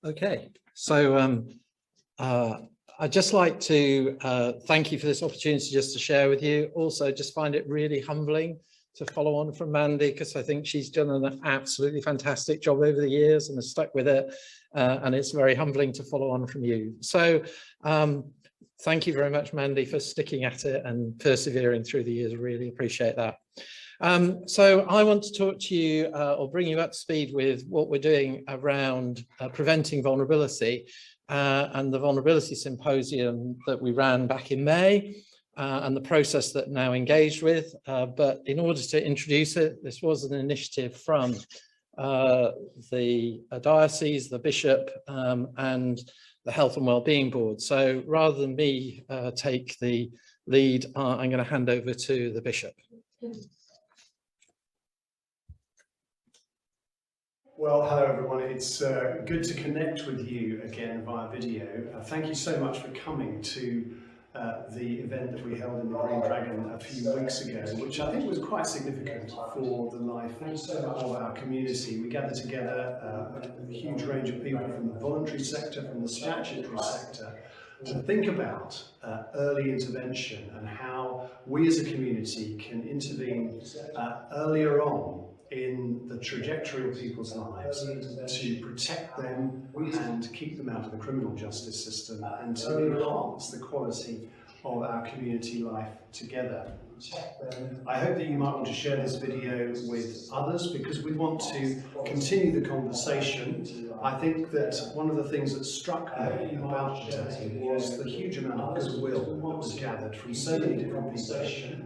Okay, so I'd just like to thank you for this opportunity just to share with you. Also, just find it really humbling to follow on from Mandy, because I think she's done an absolutely fantastic job over the years and has stuck with it. And it's very humbling to follow on from you. So thank you very much, Mandy, for sticking at it and persevering through the years. I really appreciate that. So I want to talk to you or bring you up to speed with what we're doing around preventing vulnerability and the Vulnerability Symposium that we ran back in May and the process that now engaged with. But in order to introduce it, this was an initiative from the diocese, the bishop and the Health and Wellbeing Board. So rather than me take the lead, I'm going to hand over to the bishop. Well, hello everyone. It's good to connect with you again via video. Thank you so much for coming to the event that we held in the Green Dragon a few weeks ago, which I think was quite significant for the life of our community. We gathered together a huge range of people from the voluntary sector, from the statutory sector, to think about early intervention and how we as a community can intervene earlier on in the trajectory of people's lives to protect them and keep them out of the criminal justice system and to enhance the quality of our community life together. I hope that you might want to share this video with others because we want to continue the conversation. I think that one of the things that struck me about the day was the huge amount of goodwill that was gathered from so many different people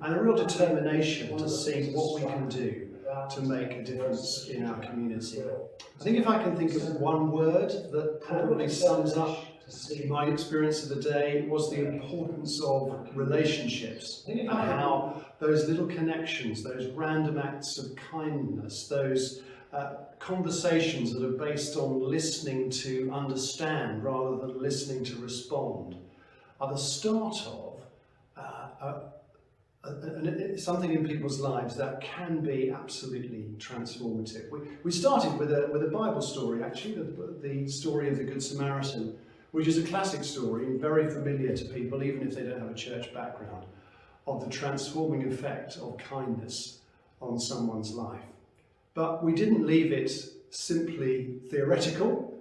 and a real determination to see what we can do to make a difference in our community. I think if I can think of one word that probably sums up my experience of the day, it was the importance of relationships and how those little connections, those random acts of kindness, those conversations that are based on listening to understand rather than listening to respond are the start of something in people's lives that can be absolutely transformative. We started with a Bible story, actually, the story of the Good Samaritan, which is a classic story and very familiar to people, even if they don't have a church background, of the transforming effect of kindness on someone's life. But we didn't leave it simply theoretical.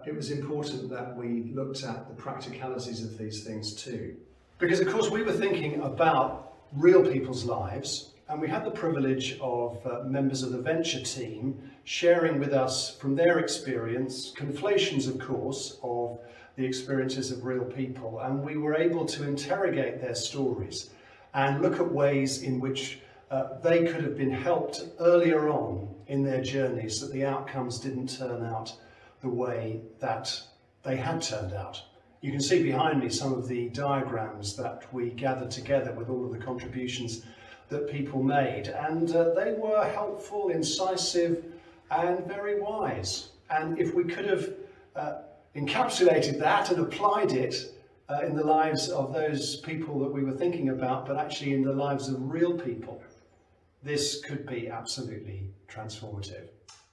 It was important that we looked at the practicalities of these things too. Because, of course, we were thinking about real people's lives, and we had the privilege of members of the venture team sharing with us from their experience, conflations of course, of the experiences of real people, and we were able to interrogate their stories and look at ways in which they could have been helped earlier on in their journeys, that the outcomes didn't turn out the way that they had turned out. You can see behind me some of the diagrams that we gathered together with all of the contributions that people made, and they were helpful, incisive and very wise. And if we could have encapsulated that and applied it in the lives of those people that we were thinking about, but actually in the lives of real people, this could be absolutely transformative.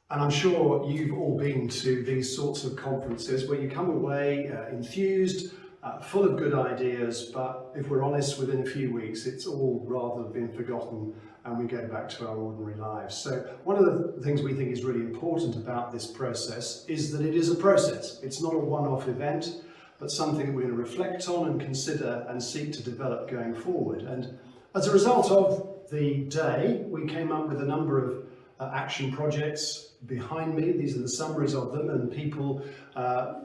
And I'm sure you've all been to these sorts of conferences where you come away enthused, full of good ideas, but if we're honest, within a few weeks, it's all rather been forgotten and we go back to our ordinary lives. So one of the things we think is really important about this process is that it is a process. It's not a one-off event, but something that we're going to reflect on and consider and seek to develop going forward. And as a result of the day, we came up with a number of action projects behind me. These are the summaries of them, and people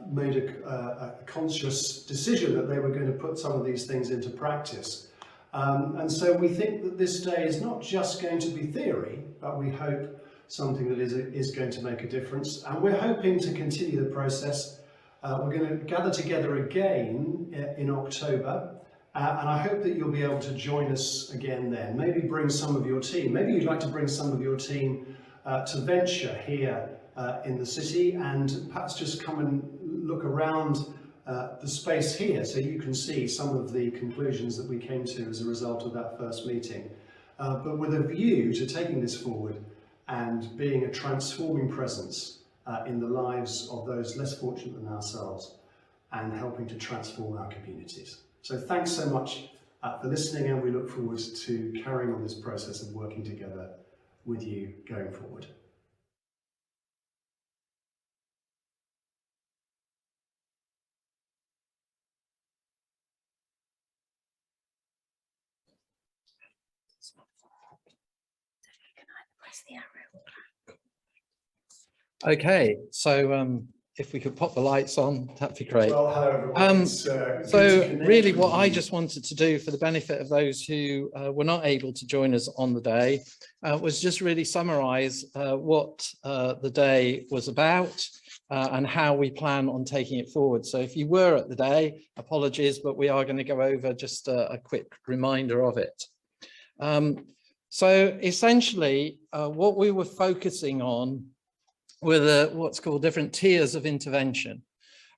made a conscious decision that they were going to put some of these things into practice. And so we think that this day is not just going to be theory, but we hope something that is going to make a difference. And we're hoping to continue the process. We're going to gather together again in October. And I hope that you'll be able to join us again then. Maybe bring some of your team. Maybe you'd like to bring some of your team to venture here in the city, and perhaps just come and look around the space here so you can see some of the conclusions that we came to as a result of that first meeting. But with a view to taking this forward and being a transforming presence in the lives of those less fortunate than ourselves and helping to transform our communities. So thanks so much for listening, and we look forward to carrying on this process and working together with you going forward. Okay, so if we could pop the lights on, that'd be great. Well, hello everyone. It's good to So connect really with what I you. just wanted to do for the benefit of those who were not able to join us on the day was just really summarize what the day was about and how we plan on taking it forward. So if you were at the day, apologies, but we are going to go over just a quick reminder of it. So essentially what we were focusing on were what's called different tiers of intervention.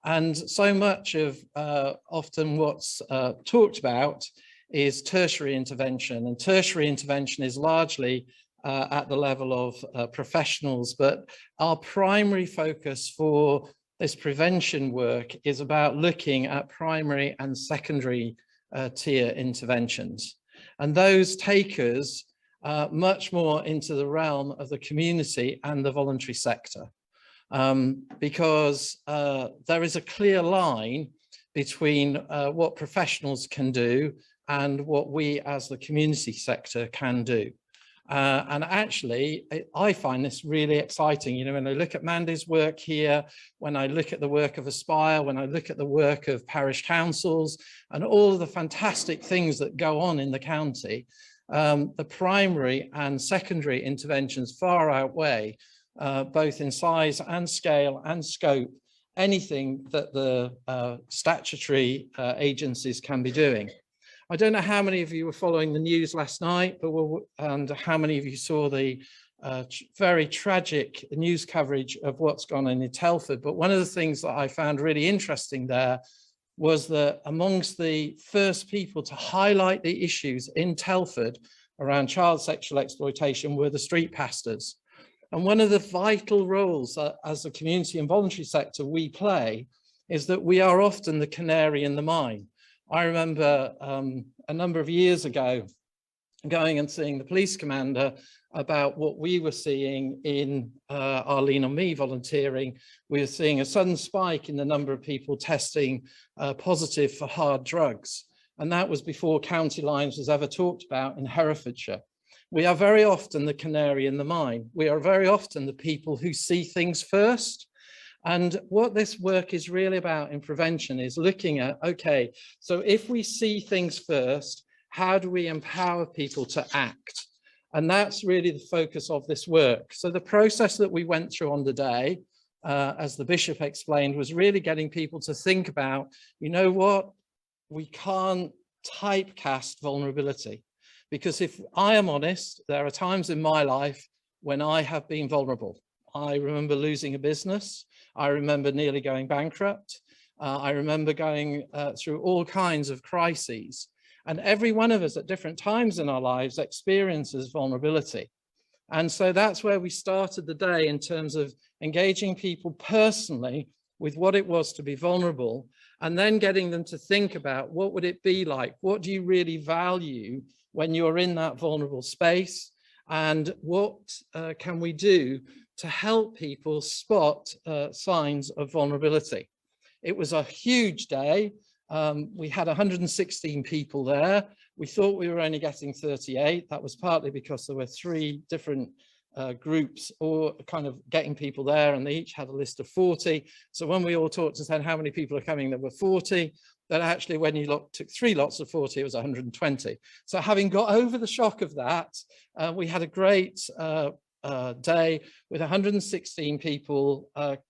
And so much of often what's talked about is tertiary intervention, and tertiary intervention is largely at the level of professionals, but our primary focus for this prevention work is about looking at primary and secondary tier interventions. And those take us much more into the realm of the community and the voluntary sector. Because there is a clear line between what professionals can do and what we as the community sector can do. And actually, I find this really exciting. You know, when I look at Mandy's work here, when I look at the work of Aspire, when I look at the work of parish councils and all of the fantastic things that go on in the county, the primary and secondary interventions far outweigh both in size and scale and scope, anything that the statutory agencies can be doing. I don't know how many of you were following the news last night, and how many of you saw the very tragic news coverage of what's gone on in Telford. But one of the things that I found really interesting there was that amongst the first people to highlight the issues in Telford around child sexual exploitation were the street pastors. And one of the vital roles as a community and voluntary sector we play is that we are often the canary in the mine. I remember a number of years ago going and seeing the police commander about what we were seeing in our Lean on Me volunteering. We were seeing a sudden spike in the number of people testing positive for hard drugs. And that was before County Lines was ever talked about in Herefordshire. We are very often the canary in the mine. We are very often the people who see things first. And what this work is really about in prevention is looking at, okay, so if we see things first, how do we empower people to act? And that's really the focus of this work. So the process that we went through on the day, as the bishop explained, was really getting people to think about, you know what, we can't typecast vulnerability. Because if I am honest, there are times in my life when I have been vulnerable. I remember losing a business. I remember nearly going bankrupt. I remember going through all kinds of crises. And every one of us at different times in our lives experiences vulnerability. And so that's where we started the day in terms of engaging people personally with what it was to be vulnerable, and then getting them to think about what would it be like? What do you really value when you're in that vulnerable space? And what can we do to help people spot signs of vulnerability? It was a huge day. We had 116 people there. We thought we were only getting 38. That was partly because there were 3 different groups or kind of getting people there, and they each had a list of 40. So when we all talked and said how many people are coming, there were 40. That actually, when you took 3 lots of 40, it was 120. So having got over the shock of that, we had a great day with 116 people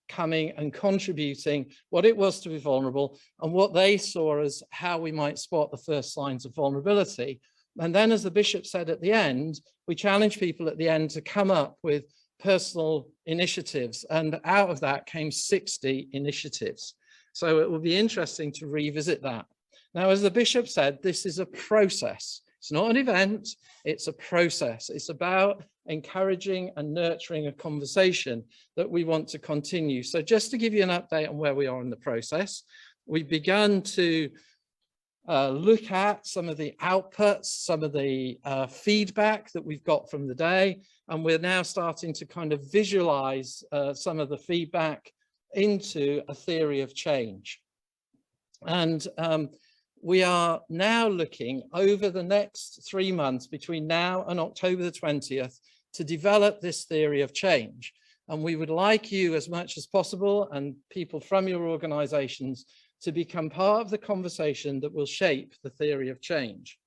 coming and contributing what it was to be vulnerable and what they saw as how we might spot the first signs of vulnerability. And then, as the bishop said at the end, we challenged people at the end to come up with personal initiatives, and out of that came 60 initiatives. So it will be interesting to revisit that. Now, as the bishop said, this is a process. It's not an event, it's a process. It's about encouraging and nurturing a conversation that we want to continue. So just to give you an update on where we are in the process, we've begun to look at some of the outputs, some of the feedback that we've got from the day, and we're now starting to kind of visualize some of the feedback into a theory of change. And we are now looking over the next 3 months between now and October the 20th to develop this theory of change. And we would like you as much as possible and people from your organizations to become part of the conversation that will shape the theory of change.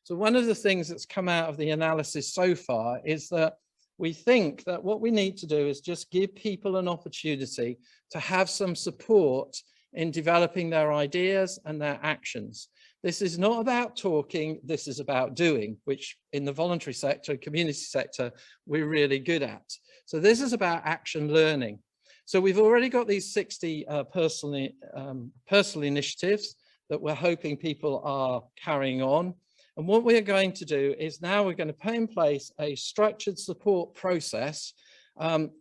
So one of the things that's come out of the analysis so far is that we think that what we need to do is just give people an opportunity to have some support in developing their ideas and their actions. This is not about talking, this is about doing, which in the voluntary sector, community sector, we're really good at. So this is about action learning. So we've already got these 60 personal initiatives that we're hoping people are carrying on. And what we're going to do is now we're going to put in place a structured support process,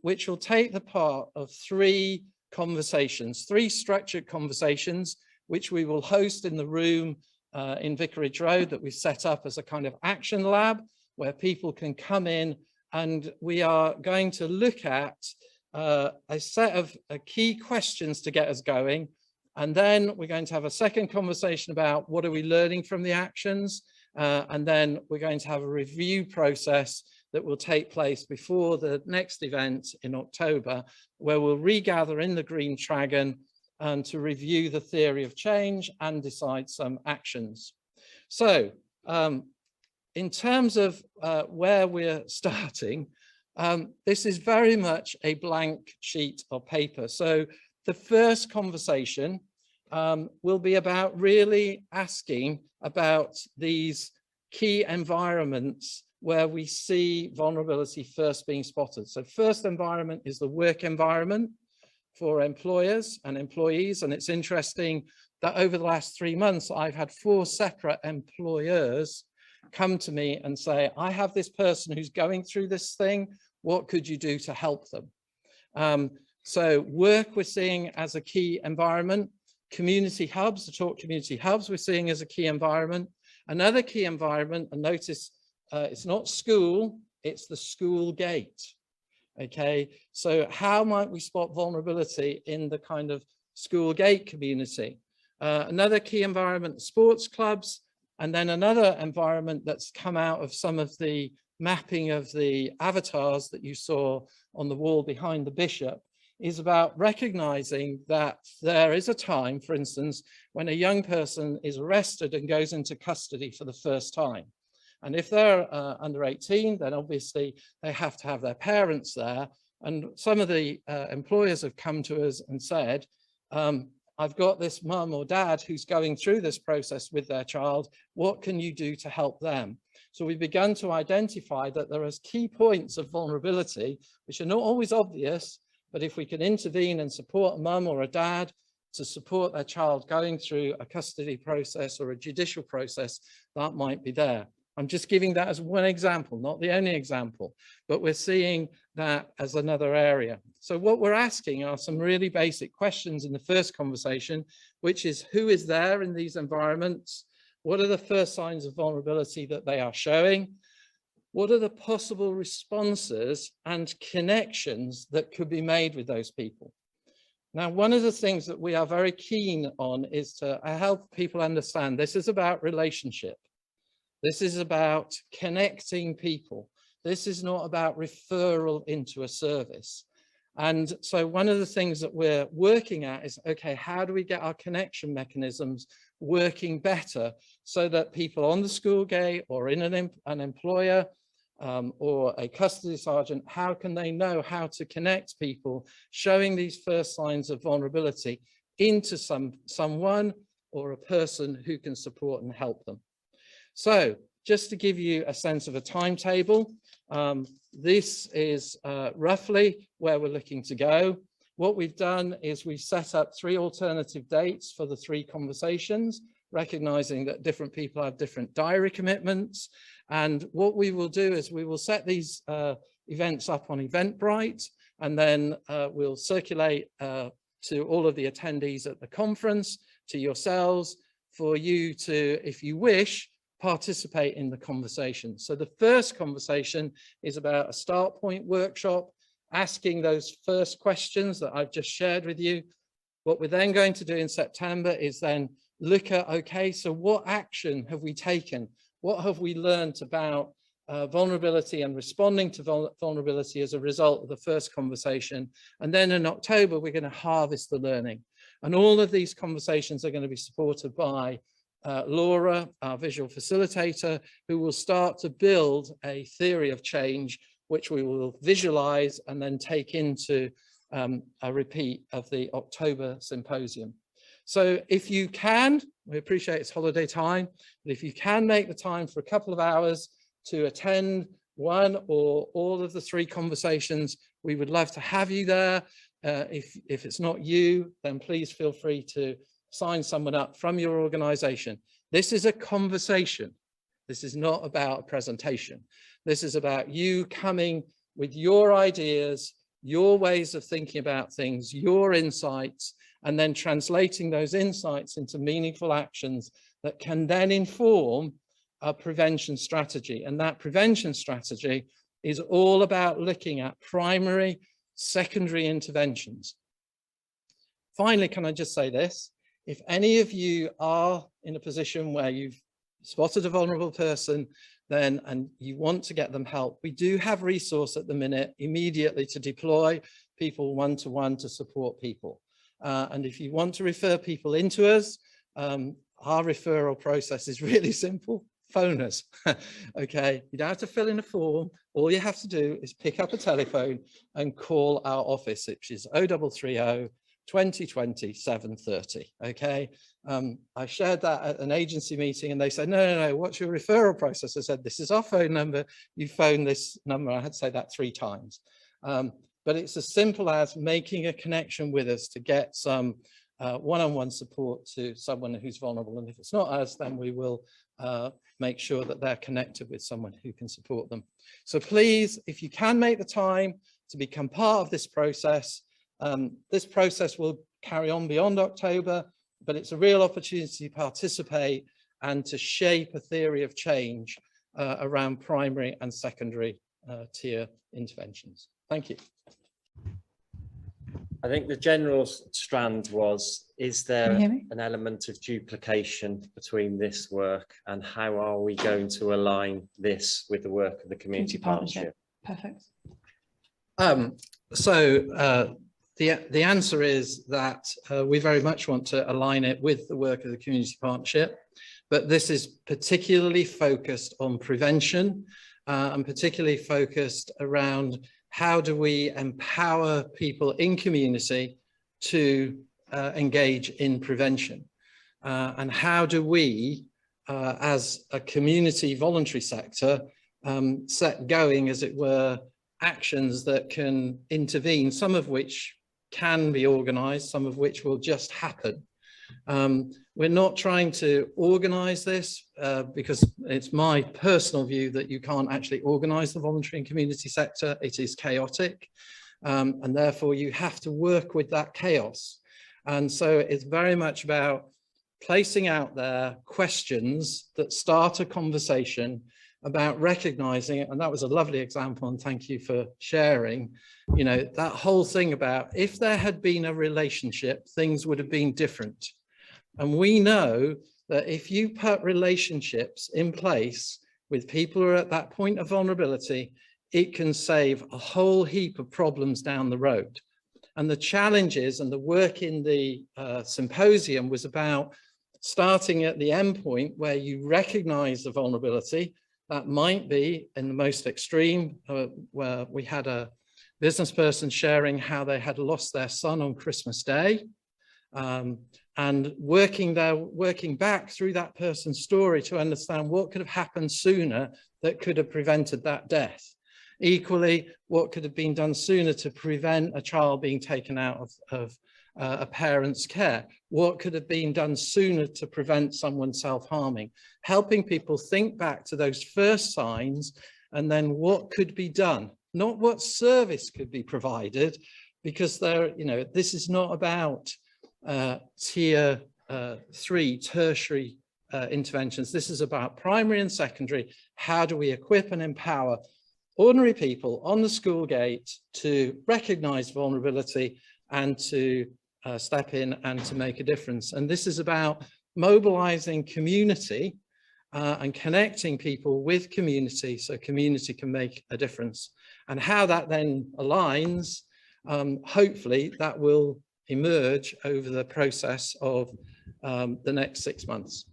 which will take the part of 3 conversations, 3 structured conversations, which we will host in the room in Vicarage Road that we've set up as a kind of action lab where people can come in, and we are going to look at a set of key questions to get us going. And then we're going to have a second conversation about what are we learning from the actions. And then we're going to have a review process that will take place before the next event in October, where we'll regather in the Green Dragon and to review the theory of change and decide some actions. So in terms of where we're starting, this is very much a blank sheet of paper. So the first conversation will be about really asking about these key environments where we see vulnerability first being spotted. So first environment is the work environment for employers and employees. And it's interesting that over the last 3 months, I've had 4 separate employers come to me and say, I have this person who's going through this thing. What could you do to help them? So work we're seeing as a key environment. Community hubs, the talk community hubs we're seeing as a key environment. Another key environment, and notice it's not school, it's the school gate. Okay, so how might we spot vulnerability in the kind of school gate community? Another key environment, sports clubs, and then another environment that's come out of some of the mapping of the avatars that you saw on the wall behind the bishop is about recognizing that there is a time, for instance, when a young person is arrested and goes into custody for the first time. And if they're under 18, then obviously they have to have their parents there. And some of the employers have come to us and said, I've got this mum or dad who's going through this process with their child. What can you do to help them? So we've begun to identify that there are key points of vulnerability, which are not always obvious, but if we can intervene and support a mum or a dad to support their child going through a custody process or a judicial process, that might be there. I'm just giving that as one example, not the only example, but we're seeing that as another area. So what we're asking are some really basic questions in the first conversation, which is who is there in these environments? What are the first signs of vulnerability that they are showing? What are the possible responses and connections that could be made with those people? Now, one of the things that we are very keen on is to help people understand this is about relationship. This is about connecting people. This is not about referral into a service. And so one of the things that we're working at is, okay, how do we get our connection mechanisms working better so that people on the school gate or in an employer or a custody sergeant, how can they know how to connect people showing these first signs of vulnerability into someone or a person who can support and help them? So just to give you a sense of a timetable, this is roughly where we're looking to go. What we've done is we've set up 3 alternative dates for the 3 conversations, recognizing that different people have different diary commitments. And what we will do is we will set these events up on Eventbrite, and then we'll circulate to all of the attendees at the conference, to yourselves, for you to, if you wish, participate in the conversation. So the first conversation is about a start point workshop, asking those first questions that I've just shared with you. What we're then going to do in September is then look at, okay, so what action have we taken? What have we learned about vulnerability and responding to vulnerability as a result of the first conversation? And then in October, we're going to harvest the learning. And all of these conversations are going to be supported by Laura, our visual facilitator, who will start to build a theory of change, which we will visualize and then take into a repeat of the October symposium. So if you can, we appreciate it's holiday time, but if you can make the time for a couple of hours to attend one or all of the 3 conversations, we would love to have you there. If it's not you, then please feel free to sign someone up from your organization. This is a conversation. This is not about a presentation. This is about you coming with your ideas, your ways of thinking about things, your insights, and then translating those insights into meaningful actions that can then inform a prevention strategy. And that prevention strategy is all about looking at primary, secondary interventions. Finally, can I just say this? If any of you are in a position where you've spotted a vulnerable person, then and you want to get them help, we do have resource at the minute immediately to deploy people one-to-one to support people. And if you want to refer people into us, our referral process is really simple. Phone us. Okay, you don't have to fill in a form. All you have to do is pick up a telephone and call our office, which is 0330 2020 730. Okay, I shared that at an agency meeting and they said, no, what's your referral process? I said, this is our phone number. You phone this number. I had to say that 3 times. But it's as simple as making a connection with us to get some one-on-one support to someone who's vulnerable. And if it's not us, then we will make sure that they're connected with someone who can support them. So please, if you can make the time to become part of this process will carry on beyond October, but it's a real opportunity to participate and to shape a theory of change around primary and secondary tier interventions. Thank you. I think the general strand was, is there an element of duplication between this work and how are we going to align this with the work of the community partnership? Perfect. The answer is that we very much want to align it with the work of the community partnership, but this is particularly focused on prevention and particularly focused around how do we empower people in community to engage in prevention? And how do we, as a community voluntary sector, set going, as it were, actions that can intervene, some of which can be organized, some of which will just happen. We're not trying to organize this because it's my personal view that you can't actually organize the voluntary and community sector. It is chaotic, and therefore you have to work with that chaos. And so it's very much about placing out there questions that start a conversation about recognizing it. And that was a lovely example, and thank you for sharing, you know, that whole thing about if there had been a relationship, things would have been different. And we know that if you put relationships in place with people who are at that point of vulnerability, it can save a whole heap of problems down the road. And the challenges and the work in the symposium was about starting at the end point where you recognize the vulnerability. That might be in the most extreme, where we had a business person sharing how they had lost their son on Christmas Day. And working back through that person's story to understand what could have happened sooner that could have prevented that death. Equally, what could have been done sooner to prevent a child being taken out of a parent's care? What could have been done sooner to prevent someone self-harming? Helping people think back to those first signs, and then what could be done, not what service could be provided, because this is not about tier 3 tertiary interventions. This is about primary and secondary. How do we equip and empower ordinary people on the school gate to recognize vulnerability and to step in and to make a difference? And this is about mobilizing community and connecting people with community, so community can make a difference. And how that then aligns, hopefully that will emerge over the process of the next 6 months.